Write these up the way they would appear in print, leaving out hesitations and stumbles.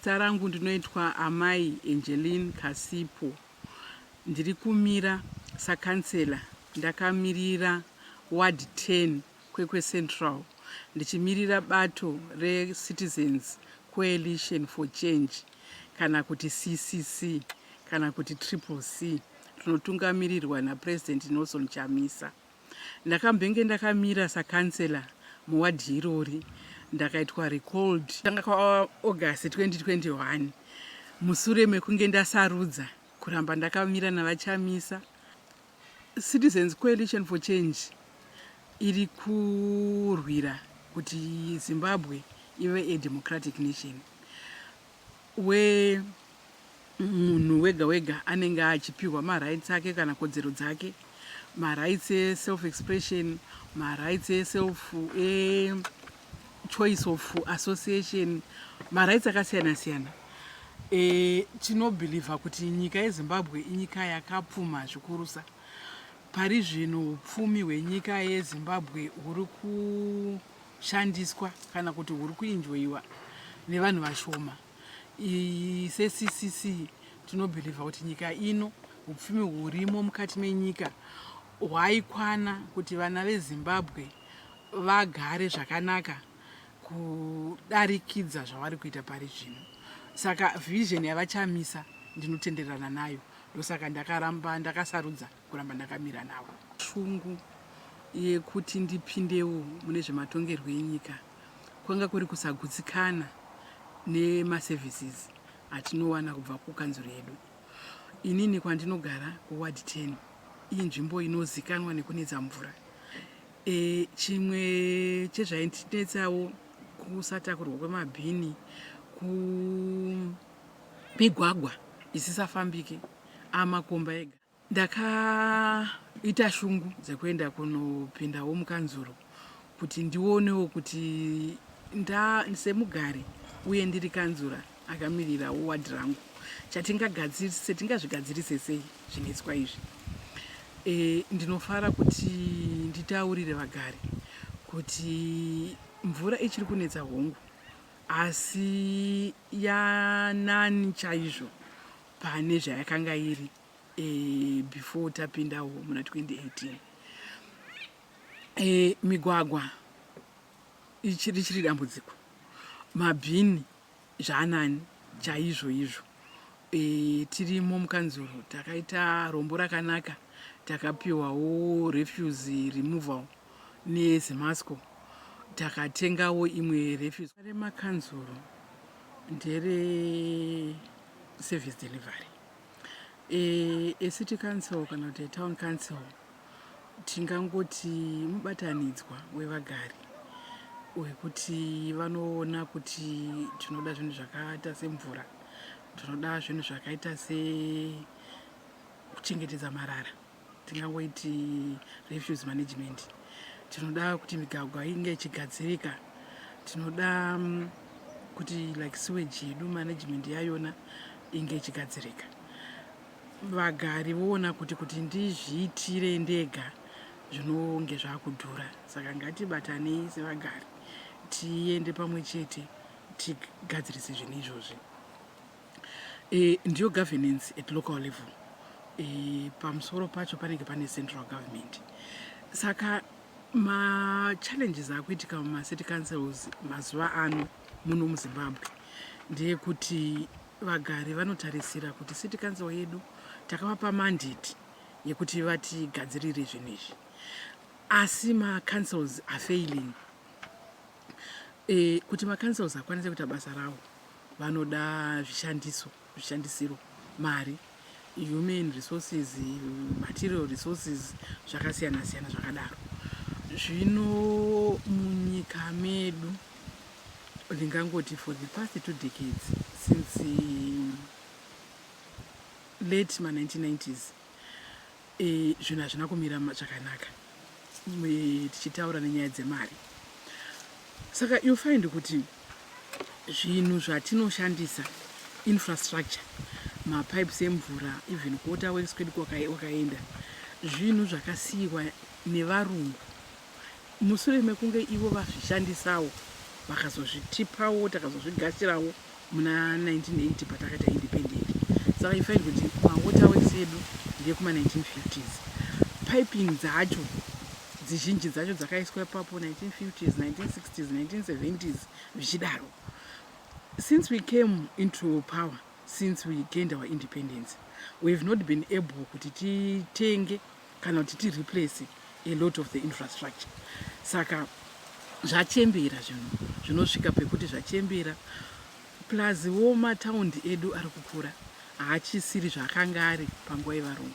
Zita rangu ndinoitwa Amai Angeline Kasipo. Ndiri kumira sakansela. Ndakamirira Ward 10 Kwekwe Central. Ndichimirira bato re-Citizens Coalition for Change kana kuti CCC kana kuti CCC. Tunotungamirirwa naPresident Nelson Chamisa. Ndakambenge ndakamira sakansela muwadhi irori. Ndakaitwa recalled tanga kwa August 2021 musure mekunge ndasarudza kuramba ndakamira navachamisa. Citizens Coalition for Change iri kurwira kuti Zimbabwe ive a democratic nation we munhu wega wega anenge achipiwa marights ake kana kodzero dzake, marights self expression, marights self choice of association, marights akasiyana siyana. Tinobhilivha kuti nyika yeZimbabwe inyika yakapfuma zvikurusa. Pari zvino upfumi hwenyika yeZimbabwe huri kushandiswa kana kuti huri kuenjoyiwa nevanhu vashoma. Se-CCC tinobhilivha kuti nyika ino upfumi hurimo mukati menyika hwaikwana kuti vana veZimbabwe vagare zvakanaka kudarikidza zvavari kuita pari zvino. Saka vision yavachamisa ndinotenderana nayo, ndosaka ndakasarudza kuramba ndakamira navo. Shungu yekuti ndipindewo mune zvematongerwo enyika kwanga kuri kusagutsikana nemaservices atinowana kubva kukanzuro yedu. Inini kwandinogara kuward 10 iyi nzvimbo inozikanwa nekunetsa mvura. Chimwe chezvainetsawo kusatakurwa kwemabhini, migwagwa isisafambike, amakomba ega. Ndakaita shungu dzekuenda kunopindawo mukanzuro kuti ndionewo kuti semugari uye ndiri kanzura akamirirawo wadhi rangu tingazvigadzirise sei zvinetswa izvi. Ndinofara kuti nditaurire vagari kuti mvura ichiri kunetsa hongu asi yanani chaizvo pane zvayakanga iri before tapindawo muna 2018. Migwagwa ichiri dambudziko, mabhini zvanani chaizvo izvo. Tirimo mukanzuro takaita rombo rakanaka, takapiwawo refuse removal neZimasco, takatengawo imwe refuse. Remakanzuro ndere service delivery. City council kana kuti town council tingangoti mubatanidzwa wevagari wekuti vanoona kuti tinoda zvinhu zvakaita semvura, tinoda zvinhu zvakaita sekuchengetedza marara, tingangoiti refuse management, tinoda kuti migwagwa inge ichigadzirika, tinoda kuti like sewage yedu management yayona inge ichigadzirika. Vagari voona kuti ndizviitire ndega zvinonge zvakudhura. Saka ngatibatanei sevagari tiende pamwe chete tigadzirise zvinhu izvozvi. Ndiyo governance at local level. Pamusoro pacho panenge pane central government. Saka ma-challenges akuitika muma-city councils mazuva ano muno muZimbabwe ndeyekuti vagari vanotarisira kuti city council yedu takavapa mandate yekuti vatigadzirire zvinhu izvi, asi ma-councils are failing. Kuti ma-councils akwanise kuita basa ravo vanoda zvishandisiro, mari, human resources, material resources, zvakasiyana siyana zvakadaro. Zvino munyika medu ndingangoti for the past 2 decades since late ma-1990s zvinhu hazvina kumira zvakanaka tichitaura nenyaya dzemari. Saka you find kuti zvinhu zvatinoshandisa, infrastructure, mapipes emvura, even water works kwedu kwakaenda, zvinhu zvakasiyiwa nevarungu mushure mekunge ivo vazvishandisawo vakazozvitipawo takazozvigashirawo muna 1980 patakaita independent. Saka ifaili kuti mawaterworks edu ndekuma 1950s. Piping dzacho dzizhinji dzacho dzakaiswa ipapo 1950s, 1960s, 1970s zvichidaro. Since we came into power, since we gained our independence, we have not been able kuti titenge kana kuti replace a lot of the infrastructure. Saka zvachembera zvinosvika pekuti zvachembera, plus wo mataundi edu ari kukura haachisiri zvakanga ari panguva yevarungu.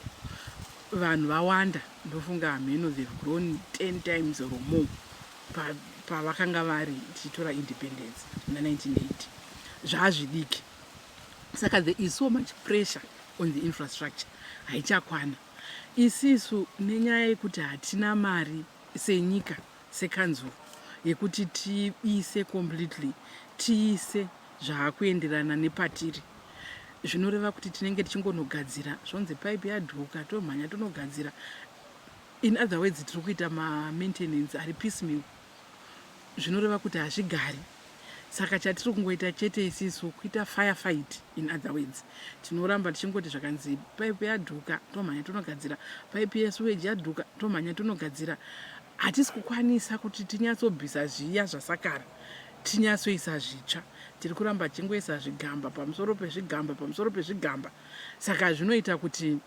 Vanhu vawanda, ndofunga mheno they've grown 10 times or more pavakanga vari tichitora independence muna 1980. Zvazvidiki. Saka there is so much pressure on the infrastructure. Haichakwana. Isisu nenyaya yekuti hatina mari senyika, sekanzuru, yekuti tiise completely, tiise zvaakuenderana nepatiri. Zvinoreva kuti tinenge tichingonogadzira zvonzi pipe yadhuka tomhanya tonogadzira. In other words, tiri kuita ma-maintenance ari piecemeal. Zvinoreva kuti hazvigari. Saka chatiri kungoita chete isisu kuita firefight. In other words, tinoramba tichingoti zvakanzi pipe yadhuka tomhanya tonogadzira, pipe yesewage yadhuka tomhanya tonogadzira. Hatisi kukwanisa kuti tinyatsobvisa zviya zvasakara, tinyatsoisa zvitsva. Tiri kuramba tichingoisa zvigamba pamusoro pezvigamba pamusoro pezvigamba. Saka zvinoita kuti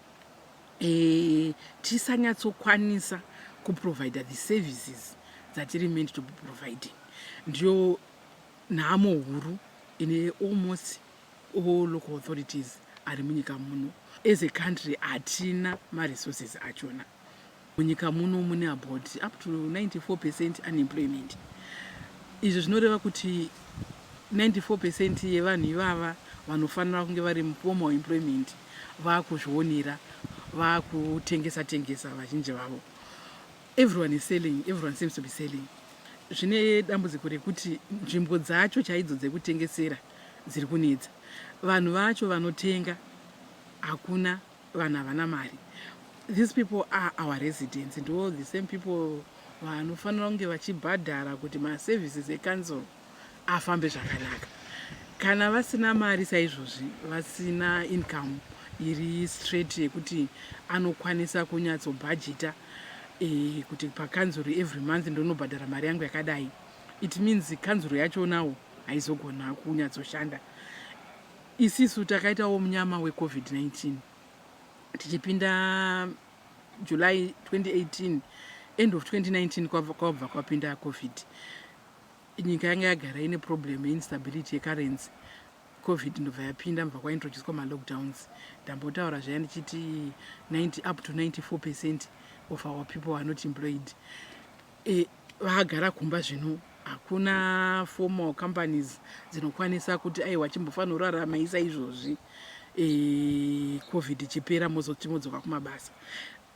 tisanyatsokwanisa kuprovide the services that are meant to be providing. Ndiyo nhamo huru ine almost all local authorities ari munyika muno. As a country hatina ma-resources achona. Munyika muno mune about up to 94% unemployment. Izvo zvinoreva kuti 94% yevanhu ivava vanofanira kunge vari muformal employment vaakuzvionera, vaakutengesa vazhinji vavo. Everyone is selling, everyone seems to be selling. Zvine dambudziko rekuti nzvimbo dzacho chaidzo dzekutengesera dziri kunetsa. Vanhu vacho vanotenga hakuna, vanhu havana mari. These people are our residents and all the same people vanofanira kunge vachibhadhara kuti ma-services ecouncil afambe zvakanaka. Kana vasina mari saizvozvi, vasina income iri straight yekuti anokwanisa kunyatsobhajeta kuti pakanzuru every month ndonobhadhara mari yangu yakadai, it means kanzuru yachonawo haizogona kunyatsoshanda. Isisu takaitawo munyama we-COVID-19 tichipinda July 2018, end of 2019 kwabva kwapinda COVID. Nyika yanga yagara ine problem instability yecurrency. COVID ndobva yapinda mbva kwaintroduced ma-lockdowns. Ndambotaura zvaya ndichiti up to 94% of our people are not employed. Vagara kumba zvino, hakuna formal companies dzinokwanisa kuti aiwa chimbofanira kurarama izvozvi COVID ichipera mozodzoka kumabasa.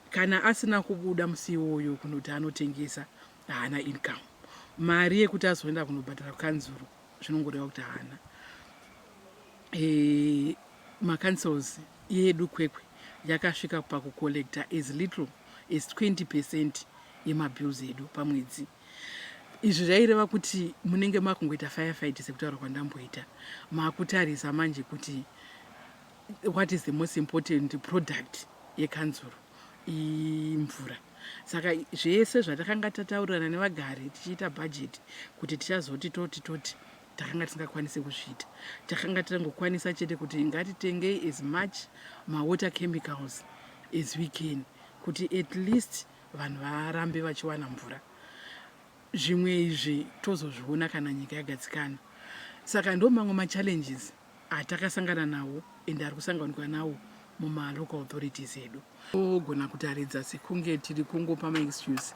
Kana asina kubuda musi iwoyo kunoti anotengesa, haana income. Mari yekuti azoenda kunobhadhara kanzuru zvinongoreva kuti haana. Ma-councils yedu Kwekwe yakasvika pakucollecta as little as 20% yemabills edu pamwedzi. Izvi zvaireva kuti munenge makungoita firefight sekutaura kwandamboita. Makutarisa manje kuti what is the most important product yekanzuru, imvura. Saka zvese zvatakanga tataurirana nevagari tichiita budget kuti tichazoti toti takanga tisingakwanisi kuzviita. Takanga tangokwanisa chete kuti ngatitenge as much ma-water chemicals as we can kuti at least vanhu varambe vachiwana mvura. Zvimwe izvi tozozviona kana nyika yagadzikana. Saka ndo mamwe ma-challenges atakasangana nawo ende ari kusanganikwa nawo muma-local authorities edu. Ogona kutaridza sekunge tiri kungopa ma-excuse.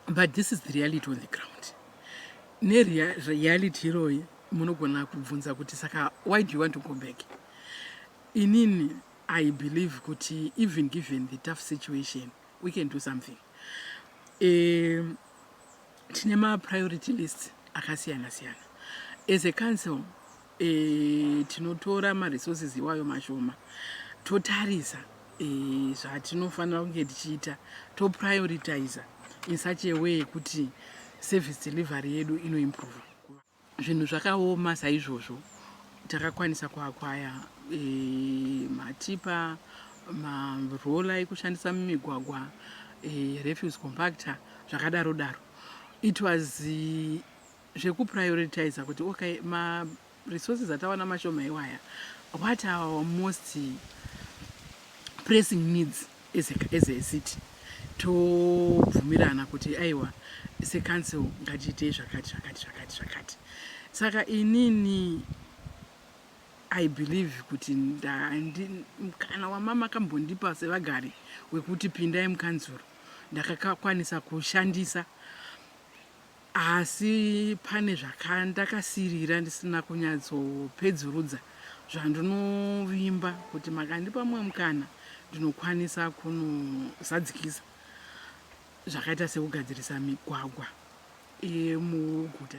But this is the reality on the ground. Reality iroyi munogona kubvunza kuti saka why do you want to go back? Inini, I believe kuti even given the tough situation, we can do something. Tine ma-priority list akasiyana-siyana. As a council, tinotora ma-resources iwayo mashoma, totarisa zvatinofanira kunge tichiita, to-prioritize in such a way kuti service delivery yedu inoimprove. Zvinhu zvakaoma saizvozvo takakwanisa kuakwaya matipa, marola ekushandisa mumigwagwa, refuse compactor, zvakadaro daro. It was zvekuprioritize kuti okay, resources atawana mashoma iwaya, what are our most pressing needs as a city, tobvumirana kuti aiwa secouncil ngatiite zvakati. Saka inini I believe kuti kana wamama akambondipa sevagari wekuti pindai mukanzuro, ndakakwanisa kushandisa, asi pane zvakandakasirira ndisina kunyatsopedzurudza zvandinovimba kuti makandipa mumwe mukana ndinokwanisa kunozadzikisa zvakaita sekugadzirisa migwagwa muguta.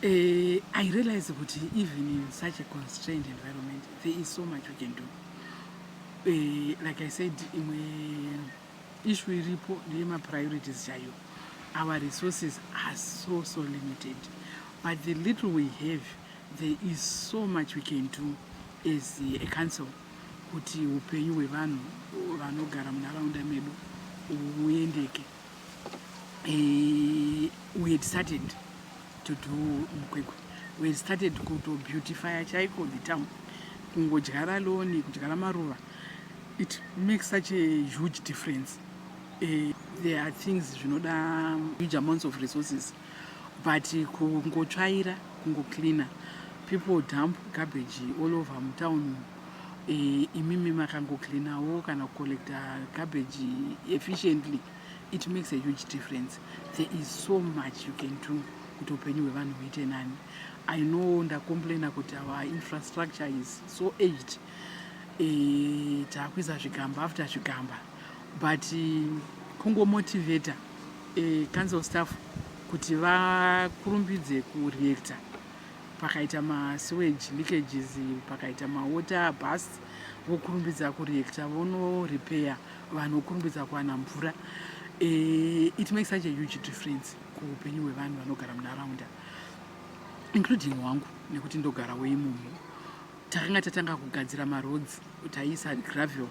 I realize that even in such a constrained environment, there is so much we can do. Like I said, issue iripo ndema priorities chayo. Our resources are so limited, but the little we have, there is so much we can do as a council kuti upenyu hwevanhu vanogara munharaunda medu uendeke. We had started to do Kwekwe. We started to beautify chaiko the town. Kungodyara lawn, kudyara maruva. It makes such a huge difference. There are things zvinoda huge amounts of resources, but kungotsvaira, kungocleaner. People dump garbage all over town. Imimi makangocleanawo kana collect garbage efficiently. It makes a huge difference. There is so much you can do kuti upenyu hwevanhu huite nani. I know ndacomplaina kuti our infrastructure is so aged. Takuisa zvigamba after zvigamba, but kungomotivata council staff kuti vakurumbidze kureacta pakaita sewage leakages, pakaita water bus, vokurumbidza kureacta, vono repair, vanhu vokurumbidza kuwana mvura. It makes such a huge difference kuupenyu hwevanhu vanogara munharaunda, including wangu nekuti ndogarawo imomo. Takanga tatanga kugadzira maroads, taisa gravel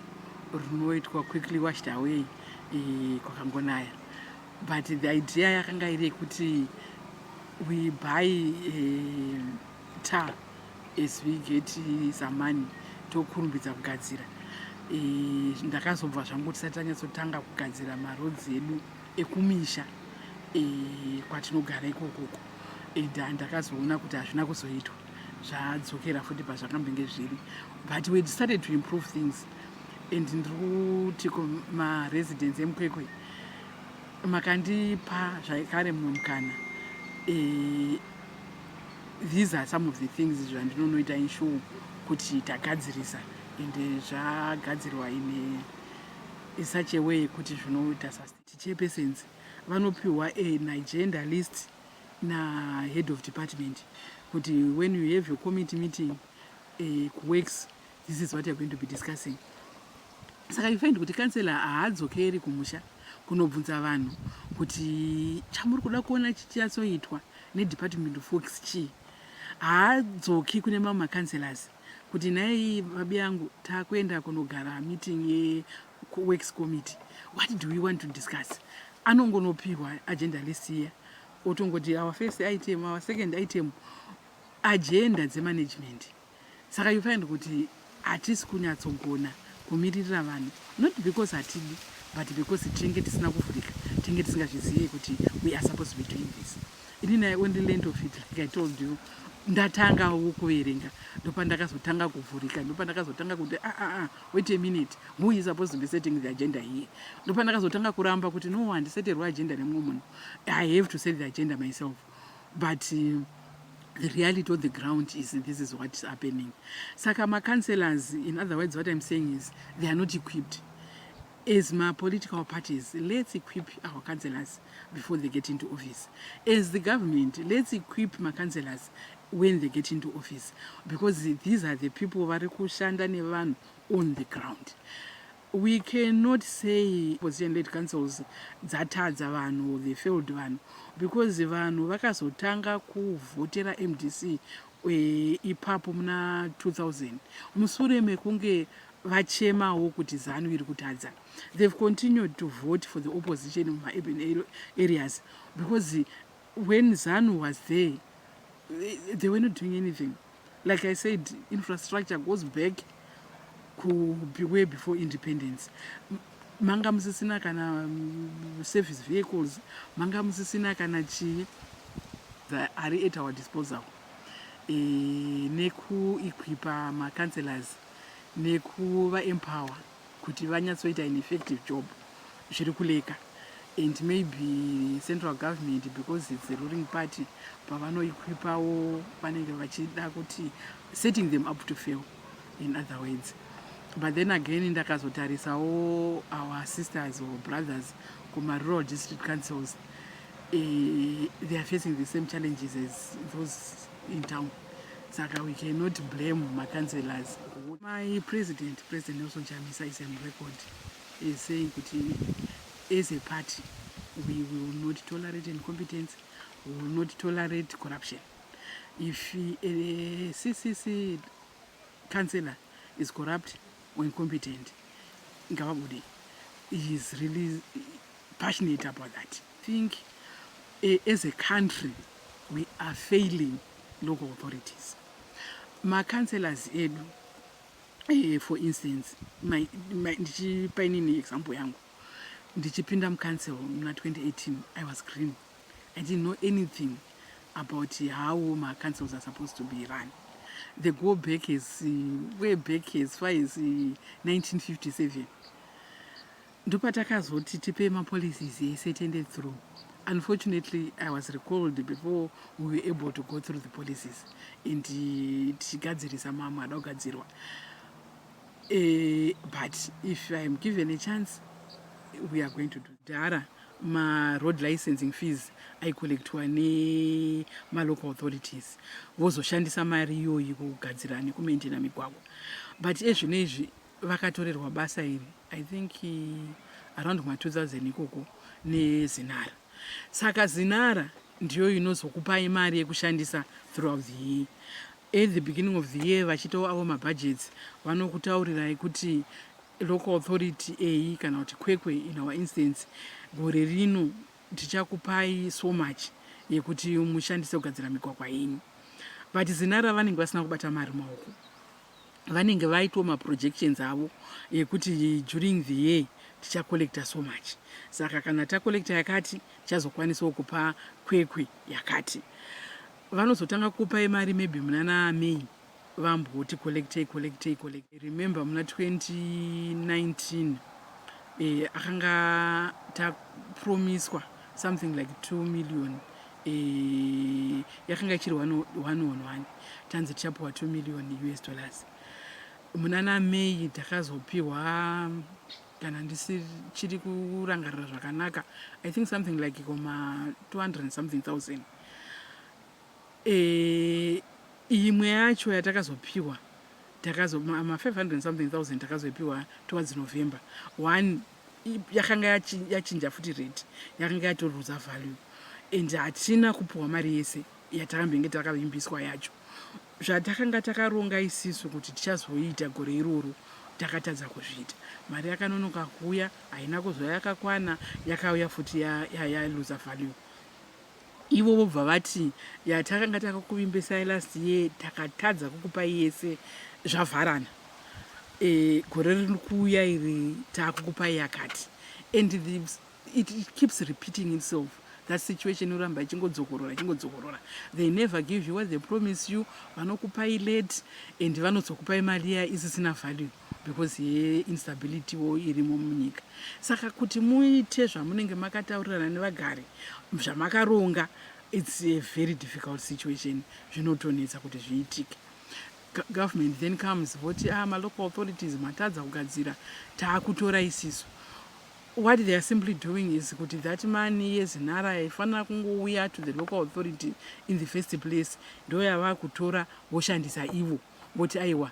rinoitwa quickly washed away kwakangonaya, but the idea yakanga iri kuti we buy tar as we get some money tokurumbidza kugadzira. Ndakazobva zvangu tisati tanyatsotanga kugadzira maroads edu ekumisha kwatinogara ikokoko, ndakazoona kuti hazvina kuzoitwa, zvadzokera futi pazvakambenge zviri, but we started to improve things. And ndikuti kumaresidents emukwekwe makandipa zvakare mumwe mukana, these are some of the things zvandinonoita insure kuti tagadzirisa, and zvagadzirwa in such a way kuti zvinoita chairpersons vanopiwa an agenda list na head of department kuti when you have your committee meeting works, this is what you're going to be discussing. Saka you find kuti councillor haadzokeri kumusha kunobvunza vanhu kuti chamuri kuda kuona chichatsoitwa nedepartment of works chii. Haadzoki kune mamwe macancelors kuti nai babi yangu takuenda kunogara meeting ye-works committee, what do we want to discuss? Anongonopiwa agenda list here, otongoti our first item, our second item, agenda dzemanagement. Saka you find kuti hatisi kunyatsogona kumirira vanhu, not because hatidi, but because tinenge tisina kuvhurika, tinenge tisingazvizivi kuti we are supposed to be doing this. Inini I only learned of it, like I told you, ndatangawo kuverenga, ndopandakazotanga kuvhurika, ndopandakazotanga kuti wait a minute, who is supposed to be setting the agenda here? Ndopandakazotanga kuramba kuti no, handiseterwa agenda nemumwe munhu, I have to set the agenda myself. But the reality on the ground is this is what's happening. Saka councillors, in other words, what I'm saying is they are not equipped. As my political parties, let's equip our councillors before they get into office. As the government, let's equip my councillors when they get into office, because these are the people who are on the ground. We cannot say position-led councils dzatadza vanhu, they failed vanhu, because vanhu vakazotanga kuvhotera MDC ipapo muna 2000 musure mekunge vachemawo kuti ZANU iri kutadza. They've continued to vote for the opposition in my urban areas because when ZANU was there, they were not doing anything. Like I said, infrastructure goes back to way before independence. Manga musisina kana service vehicles, manga musisina kana chi that are at our disposal. Neku equipa ma councillors, neku va empower kuti vanyatsoita an effective job zviri kuleka. And maybe central government, because it's the ruling party, pavano equipawo vanenge vachida kuti setting them up to fail, in other words. But then again, ndakazotarisawo our sisters or brothers kuma rural district councils, they are facing the same challenges as those in town. So we cannot blame my councillors. My President Nelson Chamisa, is on record, is saying that as a party, we will not tolerate incompetence, we will not tolerate corruption. If a CCC councillor is corrupt or incompetent, Ngawabudi is really passionate about that. I think as a country, we are failing local authorities. My councillors, for instance, ndichipainini example yangu, ndichipinda mcouncil in 2018, I was green. I didn't know anything about how my councils are supposed to be run. They go back as way back as far as 1957. Ndopatakazoti tipe ma policies attended through. Unfortunately, I was recalled before we were able to go through the policies. And tigadzirisa mama adogadzirwa. But if I am given a chance, we are going to do dara ma road licensing fees I collect ne ma local authorities vozoshandisa mari iyoyi kugadzira nekumaintaina migwagwa. But ezvinezvi vakatorerwa basa iri, I think around 2000 ikoko nezinara. Saka zinara ndiyo inozokupai mari yekushandisa throughout the year. At the beginning of the year vachitawo avo mabudgets vanokutaurirai kuti local authority A kana kuti Kwekwe in our instance gore rino tichakupai so much yekuti mushandise kugadzira migwagwa yenyu. But zinara vanenge vasina kubata mari maoko. Vanenge vaitwa ma projections avo yekuti during the year tichacollecta so much. Saka kana tacollecta yakati tichazokwanisawo kupa Kwekwe yakati. Vanozotanga kupai mari maybe munana May vamboti collect. Remember muna 2019 akanga ta promiswa something like 2 million yakanga ichiri 111 tanzi tichapuwa 2 million US dollars. Munana May takazopiwa kana ndisi chiri kurangarira zvakanaka, I think something like 200 and something thousand. Imwe yacho yatakazopiwa ma 500 something thousand takazopiwa towards November. One yakanga yachinja futi rate, yakanga yatoruza value, and hatina kupuwa mari yese yatakambenge takavimbiswa yacho. Zvatakanga takaronga isisu kuti tichazoita gore iroro takatadza kuzviita. Mari yakanonoka kuuya, haina kuzoya yakakwana, yakauya futi yaluza value. Ivo vobva vati yatakanga takakuvimbisai last year takatadza kukupai yese zvavharana. Gore riri kuuya iri takukupai yakati. And it keeps repeating itself. That situation uramba chingodzokorora. They never give you what they promise you. Vanokupai late and vanozokupai mari isisina value because instability wo irimo munyika. Saka kuti muite zvamunenge makataurirana nevagari zvamakaronga, it's a very difficult situation. Zvinotonetsa kuti zviitike. Government then comes voti ma local authorities matadza kugadzira taakutora isisu. What they are simply doing is kuti that money yezinara yaifanira kungouya to the local authority in the first place ndo yavakutora voshandisa ivo voti aiwa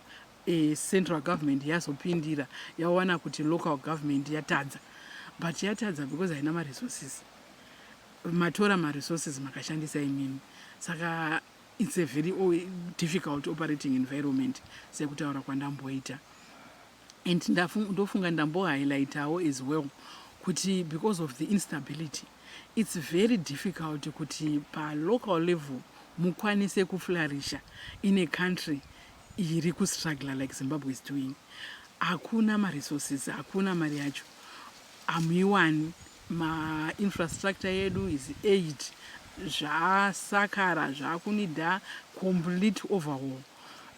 central government yazopindira yawana kuti local government yatadza. But yatadza because haina ma resources. Matora ma resources makashandisa imini. Saka it's a very difficult operating environment sekutaura kwandamboita. And ndofunga ndambohighlightawo as well kuti because of the instability it's very difficult kuti local level mukwanise kuflourisha in a country iri kustruggle like Zimbabwe is doing. Hakuna resources, hakuna mari yacho, hamuiwani, infrastructure yedu is aged, zvasakara, zvakunida complete overhaul.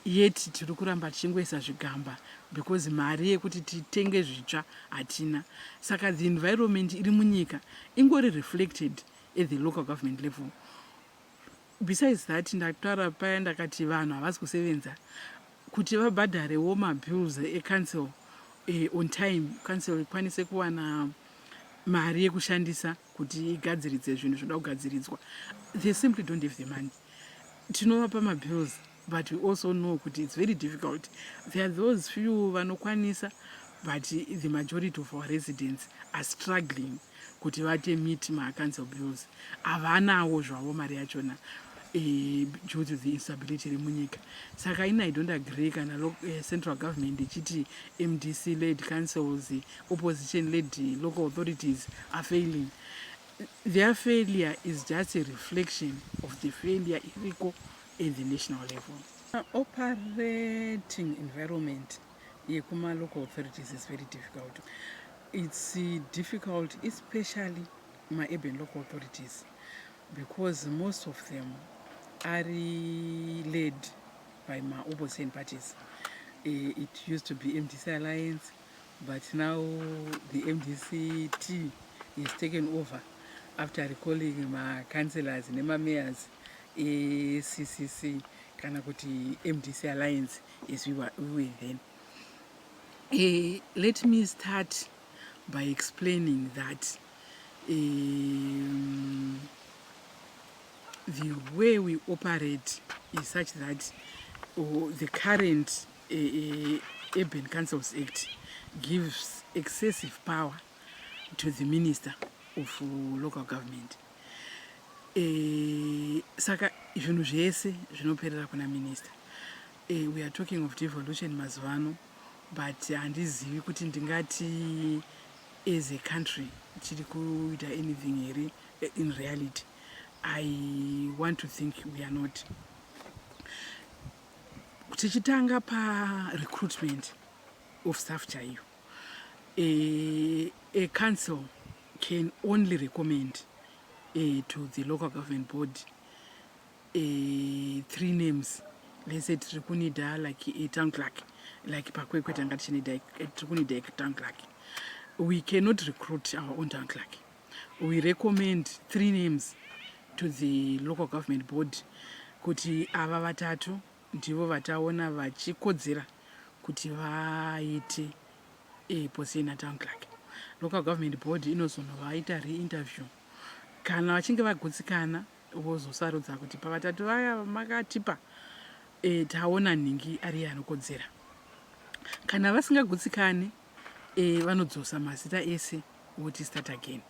Yet tiri kuramba tichingoisa zvigamba because mari yekuti titenge zvitsva hatina. Saka the environment iri munyika ingori reflected at the local government level. Besides that, ndakutaura paya ndakati vanhu havasi kusevenza kuti vabhadharewo mabills ecouncil on time, council ikwanise kuwana mari yekushandisa kuti igadziridze zvinhu zvinoda kugadziridzwa. They simply don't have the money. Tinovapa mabills, but we also know kuti it's very difficult. There are those few vanokwanisa, but the majority of our residents are struggling kuti vate meet council bills. Havanawo zvavo mari yachona due to the instability remunyika. Saka I don't agree kana central government ichiti MDC led councils, opposition led local authorities are failing. Their failure is just a reflection of the failure iriko at the national level. Operating environment yekuma local authorities is very difficult. It's difficult, especially my urban local authorities, because most of them are led by my opposition parties. It used to be MDC Alliance, but now the MDC-T is taken over after recalling my councillors and my mayors, CCC, kana kuti MDC Alliance as we were then. Let me start by explaining that the way we operate is such that the current Urban Councils Act gives excessive power to the Minister of Local Government. Saka zvinhu zvese zvinoperera kuna minister. We are talking of devolution mazuvano, but handizivi kuti ndingati as a country tiri kuita anything here in reality. I want to think we are not. Tichitanga pa recruitment of staff chaiyo, a council can only recommend to the local government board 3 names. Let's say trikunida like a town clerk, like Kwekwe Mayor Angeline a town clerk. We cannot recruit our own town clerk. We recommend 3 names to the local government board kuti ava vatatu ndivo vataona vachikodzera kuti vaite position town clerk. Local government board inozonovaita re-interview. Kana vachinge vagutsikana vozosarudza kuti pavatatu vaya makatipa taona ningi ari anokodzera. Kana vasingagutsikane vanodzosa mazita ese voti start again.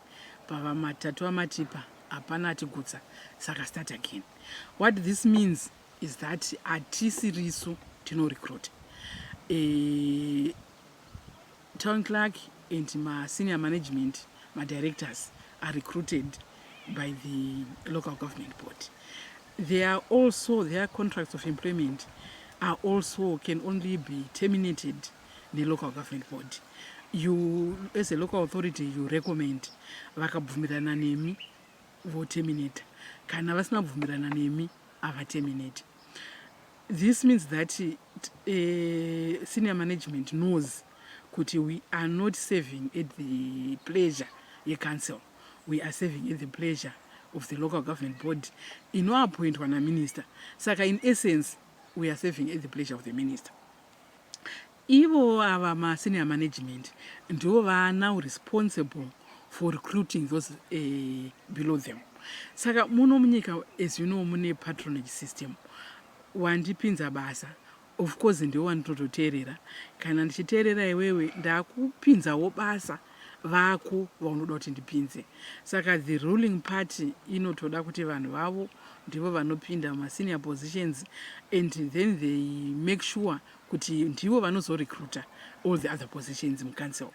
Pava matatu amatipa hapana atigutsa, saka start again. What this means is that hatisirisu tino recruit. Town clerk and my senior management, my directors are recruited by the local government board. Their contracts of employment are also can only be terminated in the local government board. You, as a local authority, you recommend vakabvumirana nemi vo terminate. Kana vasina bvumirana nemi ava terminate. This means that senior management knows that we are not serving at the pleasure of the council. We are serving at the pleasure of the local government board. In our point, one minister. Saka in essence, we are serving at the pleasure of the minister. Ivo our senior management, they are now responsible for recruiting those below them. Saka muno munyika, as you know, mune patronage system. Wandipinza basa. Of course, ndiwo wanototerera. Kana ndichiterera iwewe ndakupinzawo basa vako vaunoda kuti ndipinze. Saka the ruling party inotoda kuti vanhu vavo ndivo vanopinda masenior positions, and then they make sure kuti ndivo vanozorecruita all the other positions mucouncil.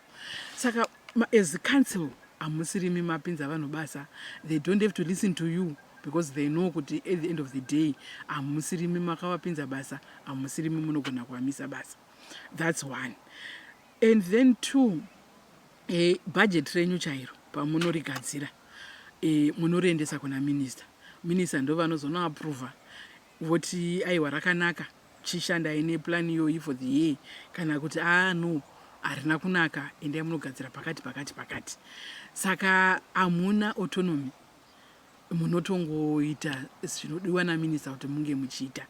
Saka as council hamusirimi mapinza vanhu basa. They don't have to listen to you because they know kuti at the end of the day hamusirimi makavapinza basa, hamusirimi munogona kuvamisa basa. That's one. And then two, budget renyu chairo pamunorigadzira munoriendesa kuna minister. Minister ndo vanozono approve voti aiwa rakanaka chishandai neplan iyoyi for the year, kana kuti no harina kunaka endai munogadzira pakati. Saka hamuna autonomy, munotongoita zvinodiwa naminista kuti munge muchiita.